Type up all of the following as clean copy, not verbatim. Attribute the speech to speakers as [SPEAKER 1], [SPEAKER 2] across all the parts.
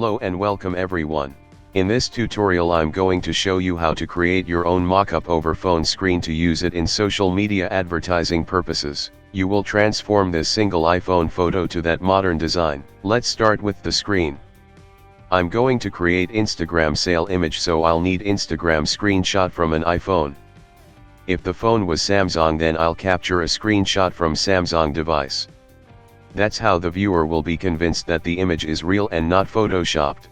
[SPEAKER 1] Hello and welcome everyone. In this tutorial I'm going to show you how to create your own mockup over phone screen to use it in social media advertising purposes. You will transform this single iPhone photo to that modern design. Let's start with the screen. I'm going to create Instagram sale image, so I'll need Instagram screenshot from an iPhone. If the phone was Samsung, then I'll capture a screenshot from Samsung device. That's how the viewer will be convinced that the image is real and not photoshopped.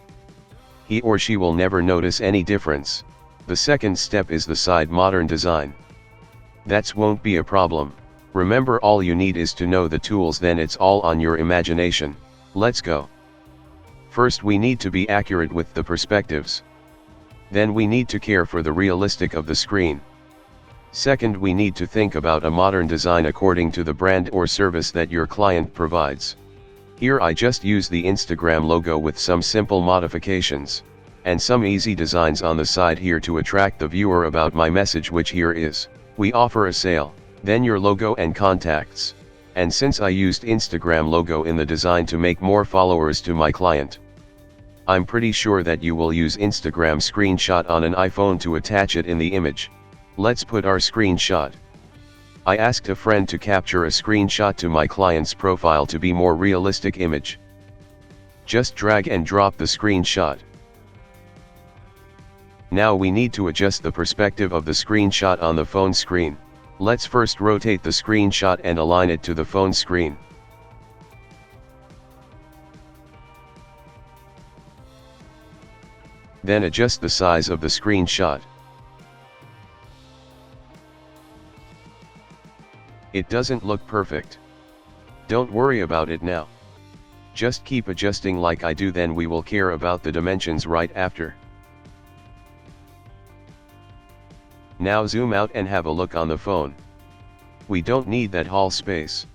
[SPEAKER 1] He or she will never notice any difference. The second step is the side modern design. That won't be a problem. Remember, all you need is to know the tools, then it's all on your imagination. Let's go. First we need to be accurate with the perspectives. Then we need to care for the realistic of the screen. Second, we need to think about a modern design according to the brand or service that your client provides. Here I just use the Instagram logo with some simple modifications, and some easy designs on the side here to attract the viewer about my message, which here is, we offer a sale, then your logo and contacts. And since I used Instagram logo in the design to make more followers to my client, I'm pretty sure that you will use Instagram screenshot on an iPhone to attach it in the image. Let's put our screenshot. I asked a friend to capture a screenshot to my client's profile to be more realistic image. Just drag and drop the screenshot. Now we need to adjust the perspective of the screenshot on the phone screen. Let's first rotate the screenshot and align it to the phone screen. Then adjust the size of the screenshot. It doesn't look perfect. Don't worry about it now. Just keep adjusting like I do, then we will care about the dimensions right after. Now zoom out and have a look on the phone. We don't need that whole space.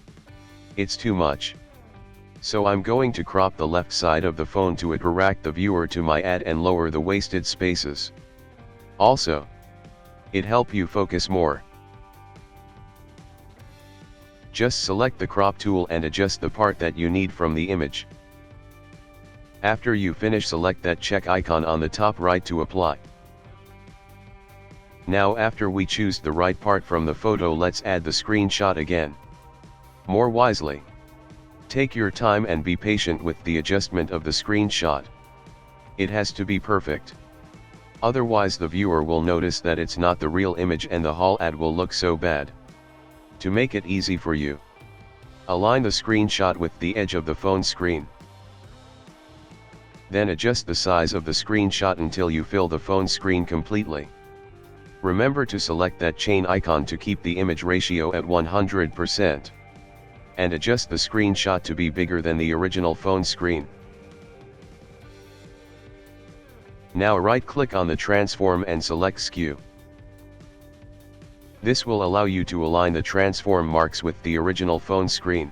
[SPEAKER 1] It's too much. So I'm going to crop the left side of the phone to attract the viewer to my ad and lower the wasted spaces. Also, it helps you focus more. Just select the crop tool and adjust the part that you need from the image. After you finish, select that check icon on the top right to apply. Now after we choose the right part from the photo, let's add the screenshot again. More wisely. Take your time and be patient with the adjustment of the screenshot. It has to be perfect. Otherwise the viewer will notice that it's not the real image and the whole ad will look so bad. To make it easy for you, align the screenshot with the edge of the phone screen. Then adjust the size of the screenshot until you fill the phone screen completely. Remember to select that chain icon to keep the image ratio at 100%. And adjust the screenshot to be bigger than the original phone screen. Now right-click on the transform and select skew. This will allow you to align the transform marks with the original phone screen.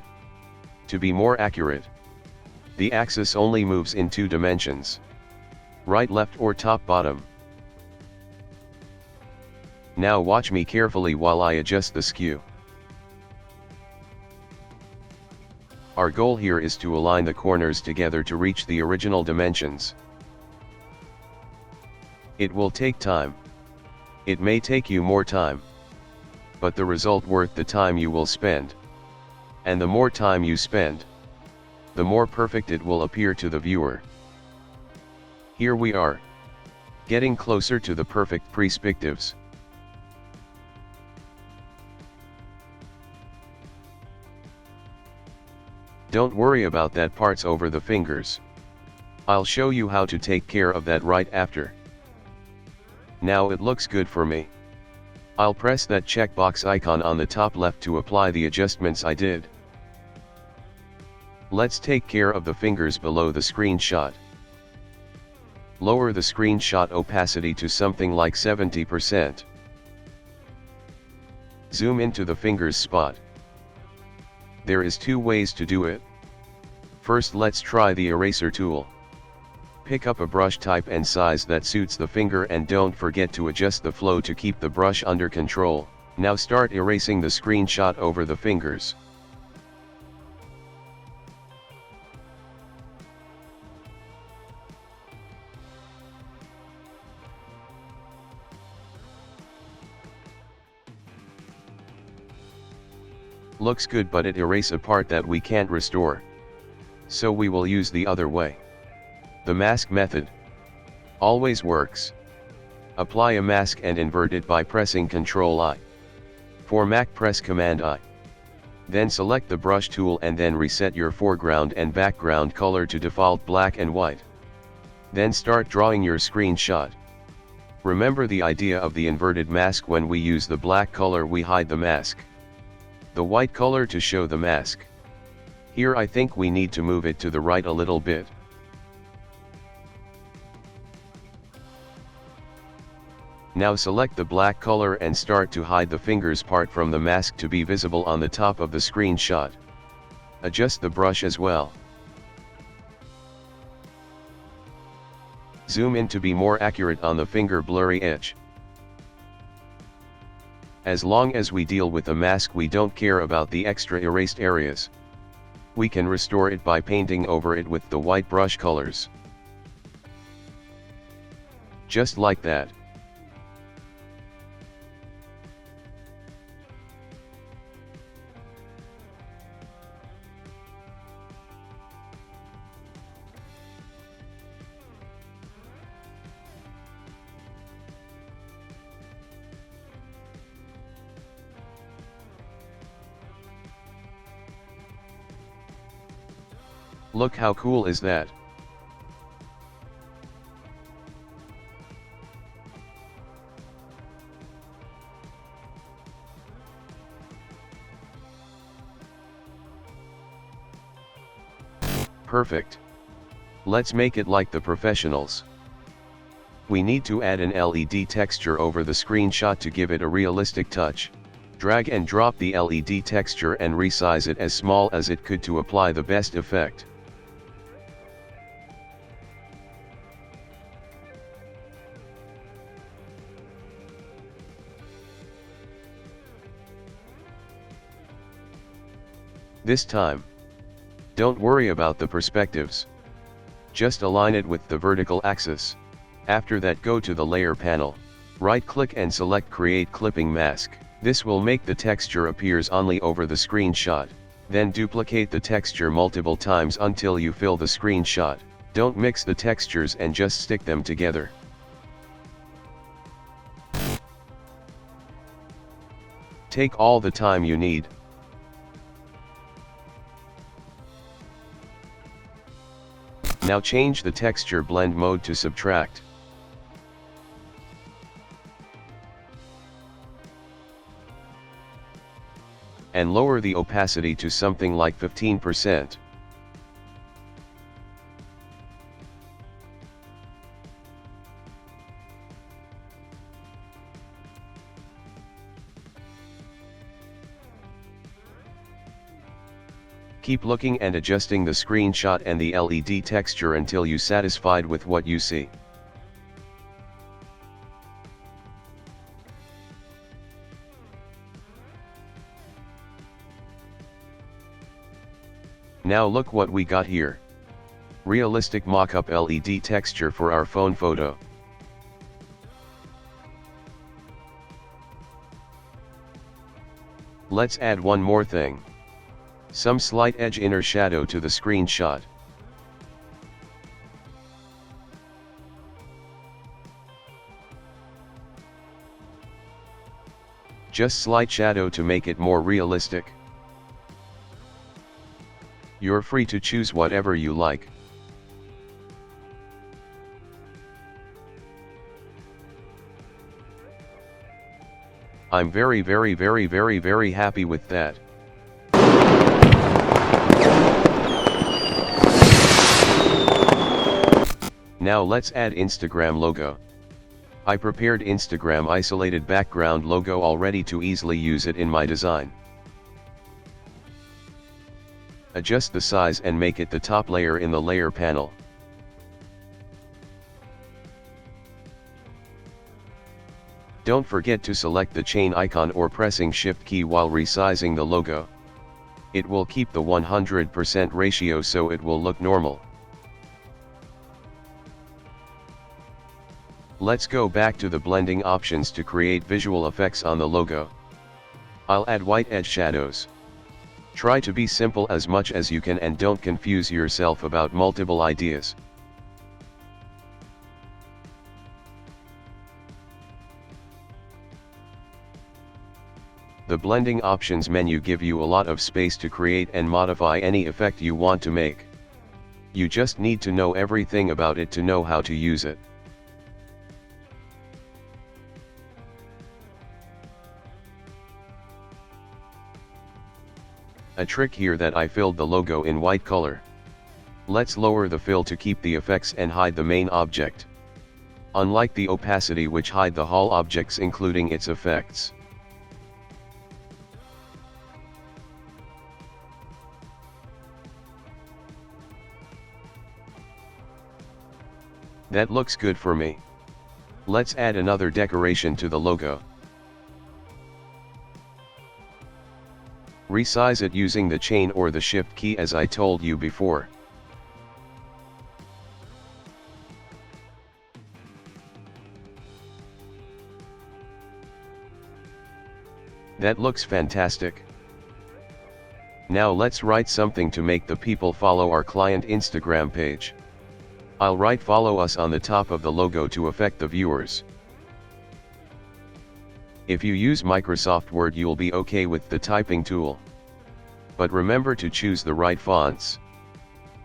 [SPEAKER 1] To be more accurate, the axis only moves in 2 dimensions. Right, left, or top, bottom. Now watch me carefully while I adjust the skew. Our goal here is to align the corners together to reach the original dimensions. It will take time. It may take you more time, but the result worth the time you will spend. And the more time you spend, the more perfect it will appear to the viewer. Here we are, getting closer to the perfect perspectives. Don't worry about that parts over the fingers. I'll show you how to take care of that right after. Now it looks good for me. I'll press that checkbox icon on the top left to apply the adjustments I did. Let's take care of the fingers below the screenshot. Lower the screenshot opacity to something like 70%. Zoom into the fingers spot. There is 2 ways to do it. First, let's try the eraser tool. Pick up a brush type and size that suits the finger, and don't forget to adjust the flow to keep the brush under control. Now start erasing the screenshot over the fingers. Looks good, but it erases a part that we can't restore. So we will use the other way. The mask method always works. Apply a mask and invert it by pressing Ctrl I. For Mac, press Command I. Then select the brush tool and then reset your foreground and background color to default black and white. Then start drawing your screenshot. Remember the idea of the inverted mask: when we use the black color we hide the mask, the white color to show the mask. Here I think we need to move it to the right a little bit. Now select the black color and start to hide the fingers part from the mask to be visible on the top of the screenshot. Adjust the brush as well. Zoom in to be more accurate on the finger blurry edge. As long as we deal with the mask, we don't care about the extra erased areas. We can restore it by painting over it with the white brush colors. Just like that. Look how cool is that? Perfect. Let's make it like the professionals. We need to add an LED texture over the screenshot to give it a realistic touch. Drag and drop the LED texture and resize it as small as it could to apply the best effect. This time, don't worry about the perspectives. Just align it with the vertical axis. After that, go to the layer panel, right-click and select Create Clipping Mask. This will make the texture appears only over the screenshot. Then duplicate the texture multiple times until you fill the screenshot. Don't mix the textures and just stick them together. Take all the time you need. Now change the texture blend mode to subtract. And lower the opacity to something like 15%. Keep looking and adjusting the screenshot and the LED texture until you satisfied with what you see. Now look what we got here. Realistic mock-up LED texture for our phone photo. Let's add one more thing. Some slight edge inner shadow to the screenshot. Just slight shadow to make it more realistic. You're free to choose whatever you like. I'm very happy with that. Now let's add Instagram logo. I prepared Instagram isolated background logo already to easily use it in my design. Adjust the size and make it the top layer in the layer panel. Don't forget to select the chain icon or pressing Shift key while resizing the logo. It will keep the 100% ratio so it will look normal. Let's go back to the blending options to create visual effects on the logo. I'll add white edge shadows. Try to be simple as much as you can and don't confuse yourself about multiple ideas. The blending options menu give you a lot of space to create and modify any effect you want to make. You just need to know everything about it to know how to use it. A trick here that I filled the logo in white color. Let's lower the fill to keep the effects and hide the main object. Unlike the opacity which hide the whole objects including its effects. That looks good for me. Let's add another decoration to the logo. Resize it using the chain or the shift key as I told you before. That looks fantastic. Now let's write something to make the people follow our client Instagram page. I'll write follow us on the top of the logo to affect the viewers. If you use Microsoft Word you'll be okay with the typing tool. But remember to choose the right fonts.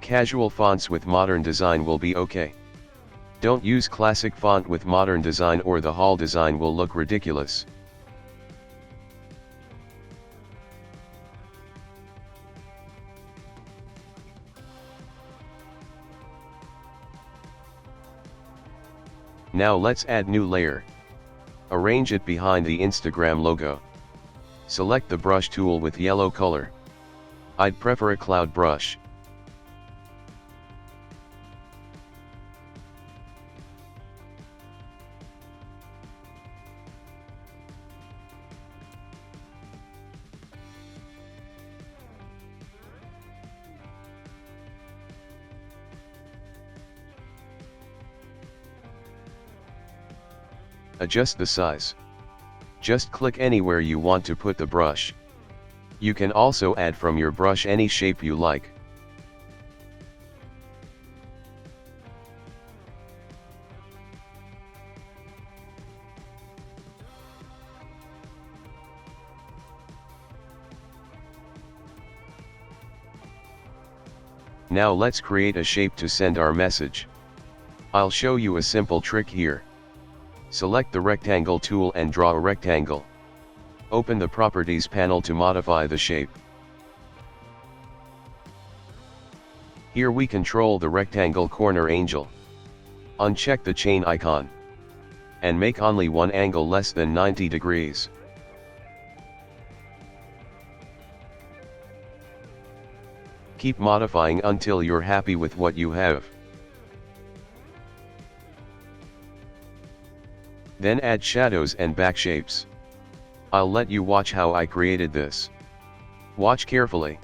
[SPEAKER 1] Casual fonts with modern design will be okay. Don't use classic font with modern design or the whole design will look ridiculous. Now let's add new layer. Arrange it behind the Instagram logo. Select the brush tool with yellow color. I'd prefer a cloud brush. Adjust the size. Just click anywhere you want to put the brush. You can also add from your brush any shape you like. Now let's create a shape to send our message. I'll show you a simple trick here. Select the rectangle tool and draw a rectangle. Open the properties panel to modify the shape. Here we control the rectangle corner angle. Uncheck the chain icon. And make only one angle less than 90 degrees. Keep modifying until you're happy with what you have. Then add shadows and back shapes. I'll let you watch how I created this. Watch carefully.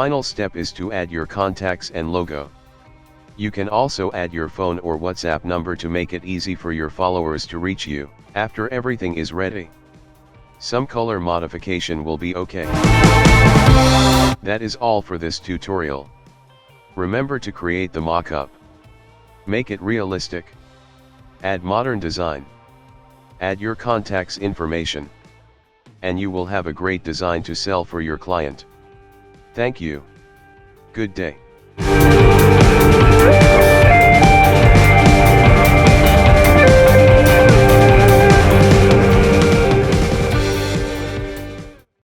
[SPEAKER 1] final step is to add your contacts and logo. You can also add your phone or WhatsApp number to make it easy for your followers to reach you. After everything is ready, some color modification will be okay. That is all for this tutorial. Remember to create the mockup. Make it realistic. Add modern design. Add your contacts information. And you will have a great design to sell for your client. Thank you. Good day.